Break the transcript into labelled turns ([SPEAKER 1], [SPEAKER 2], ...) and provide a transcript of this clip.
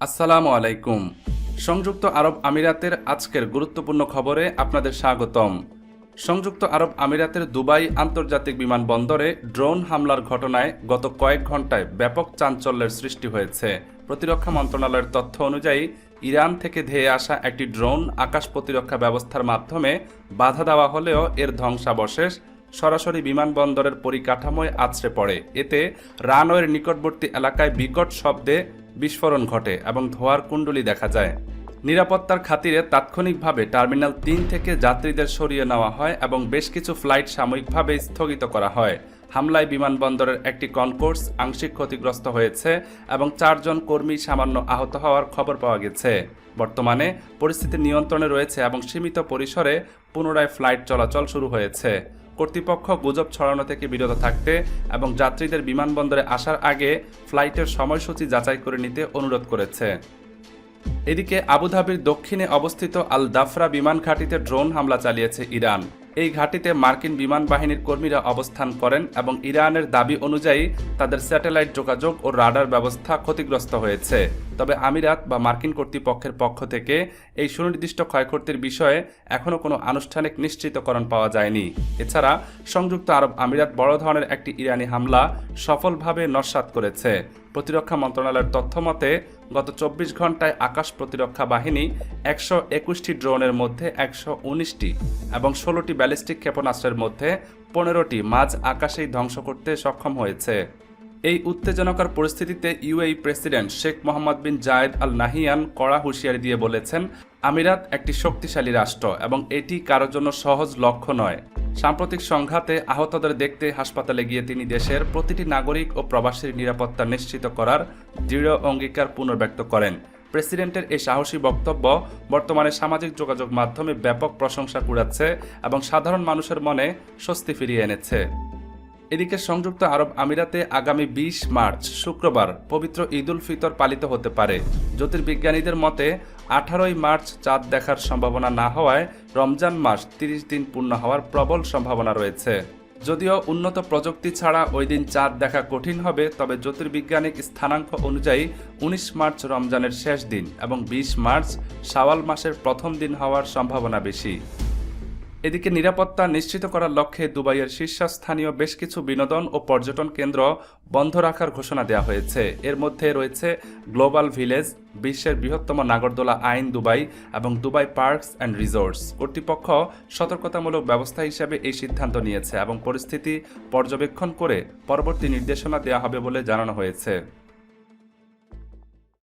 [SPEAKER 1] আসসালামু আলাইকুম। সংযুক্ত আরব আমিরাতের আজকের গুরুত্বপূর্ণ খবরে আপনাদের স্বাগতম। সংযুক্ত আরব আমিরাতের দুবাই আন্তর্জাতিক বিমানবন্দরে ড্রোন হামলার ঘটনায় গত কয়েক ঘন্টায় ব্যাপক চাঞ্চল্যের সৃষ্টি হয়েছে। প্রতিরক্ষা মন্ত্রণালয়ের তথ্য অনুযায়ী ইরান থেকে ধেয়ে আসা একটি ড্রোন আকাশ প্রতিরক্ষা ব্যবস্থার মাধ্যমে বাধা দেওয়া হলেও এর ধ্বংসাবশেষ সরাসরি বিমানবন্দরের পরিকাঠামোয় আছড়ে পড়ে। এতে রানওয়ের নিকটবর্তী এলাকায় বিকট শব্দে বিস্ফোরণ ঘটে এবং ধোঁয়ার কুণ্ডলী দেখা যায়। নিরাপত্তার খাতিরে তাৎক্ষণিকভাবে টার্মিনাল ৩ থেকে যাত্রীদের সরিয়ে নেওয়া হয় এবং বেশ কিছু ফ্লাইট সাময়িকভাবে স্থগিত করা হয়। হামলায় বিমানবন্দরের একটি কনকোর্স আংশিক ক্ষতিগ্রস্ত হয়েছে এবং ৪ জন কর্মী সামান্য আহত হওয়ার খবর পাওয়া গেছে। বর্তমানে পরিস্থিতি নিয়ন্ত্রণে রয়েছে এবং সীমিত পরিসরে পুনরায় ফ্লাইট চলাচল শুরু হয়েছে। কর্তৃপক্ষ গুজব ছড়ানো থেকে বিরত থাকতে এবং যাত্রীদের বিমানবন্দরে আসার আগে ফ্লাইটের সময়সূচি যাচাই করে নিতে অনুরোধ করেছে। এদিকে আবুধাবির দক্ষিণে অবস্থিত আল দাফরা বিমান ঘাঁটিতে ড্রোন হামলা চালিয়েছে ইরান। এই ঘাঁটিতে মার্কিন বিমান বাহিনীর কর্মীরা অবস্থান করেন এবং ইরানের দাবি অনুযায়ী তাদের স্যাটেলাইট যোগাযোগ ও রাডার ব্যবস্থা ক্ষতিগ্রস্ত হয়েছে। তবে আমিরাত বা মার্কিন কর্তৃপক্ষের পক্ষ থেকে এই সুনির্দিষ্ট ক্ষয়ক্ষতির বিষয়ে এখনও কোনো আনুষ্ঠানিক নিশ্চিতকরণ পাওয়া যায়নি। এছাড়া সংযুক্ত আরব আমিরাত বড় ধরনের একটি ইরানি হামলা সফলভাবে নস্যাৎ করেছে। প্রতিরক্ষা মন্ত্রণালয়ের তথ্য মতে গত ২৪ ঘন্টায় আকাশ প্রতিরক্ষা বাহিনী ১২১টি ড্রোনের মধ্যে ১১৯টি এবং ১৬টি ব্যালিস্টিক ক্ষেপণাস্ত্রের মধ্যে ১৫টি মাঝ আকাশেই ধ্বংস করতে সক্ষম হয়েছে। এই উত্তেজনকর পরিস্থিতিতে ইউএই প্রেসিডেন্ট শেখ মোহাম্মদ বিন জায়েদ আল নাহিয়ান কড়া হুঁশিয়ারি দিয়ে বলেছেন, আমিরাত একটি শক্তিশালী রাষ্ট্র এবং এটি কারোর জন্য সহজ লক্ষ্য নয়। সাম্প্রতিক সংঘাতে আহতদের দেখতে হাসপাতালে গিয়ে তিনি দেশের প্রতিটি নাগরিক ও প্রবাসীর নিরাপত্তা নিশ্চিত করার দৃঢ় অঙ্গীকার পুনর্ব্যক্ত করেন। প্রেসিডেন্টের এই সাহসী বক্তব্য বর্তমানে সামাজিক যোগাযোগ মাধ্যমে ব্যাপক প্রশংসা কুড়াচ্ছে এবং সাধারণ মানুষের মনে স্বস্তি ফিরিয়ে এনেছে। এদিকে সংযুক্ত আরব আমিরাতে আগামী ২০ মার্চ শুক্রবার পবিত্র ঈদ উল ফিতর পালিত হতে পারে। জ্যোতির্বিজ্ঞানীদের মতে ১৮ই মার্চ চাঁদ দেখার সম্ভাবনা না হওয়ায় রমজান মাস ৩০ দিন পূর্ণ হওয়ার প্রবল সম্ভাবনা রয়েছে। যদিও উন্নত প্রযুক্তি ছাড়া ওই দিন চাঁদ দেখা কঠিন হবে, তবে জ্যোতির্বিজ্ঞানিক স্থানাঙ্ক অনুযায়ী ১৯ মার্চ রমজানের শেষ দিন এবং ২০ মার্চ শাওয়াল মাসের প্রথম দিন হওয়ার সম্ভাবনা বেশি। এদিকে নিরাপত্তা নিশ্চিত করার লক্ষ্যে দুবাইয়ের শীর্ষস্থানীয় বেশ কিছু বিনোদন ও পর্যটন কেন্দ্র বন্ধ রাখার ঘোষণা দেওয়া হয়েছে। এর মধ্যে রয়েছে গ্লোবাল ভিলেজ, বিশ্বের বৃহত্তম নাগরদোলা আইন দুবাই এবং দুবাই পার্কস অ্যান্ড রিসোর্টস। কর্তৃপক্ষ সতর্কতামূলক ব্যবস্থা হিসেবে এই সিদ্ধান্ত নিয়েছে এবং পরিস্থিতি পর্যবেক্ষণ করে পরবর্তী নির্দেশনা দেওয়া হবে বলে জানানো হয়েছে।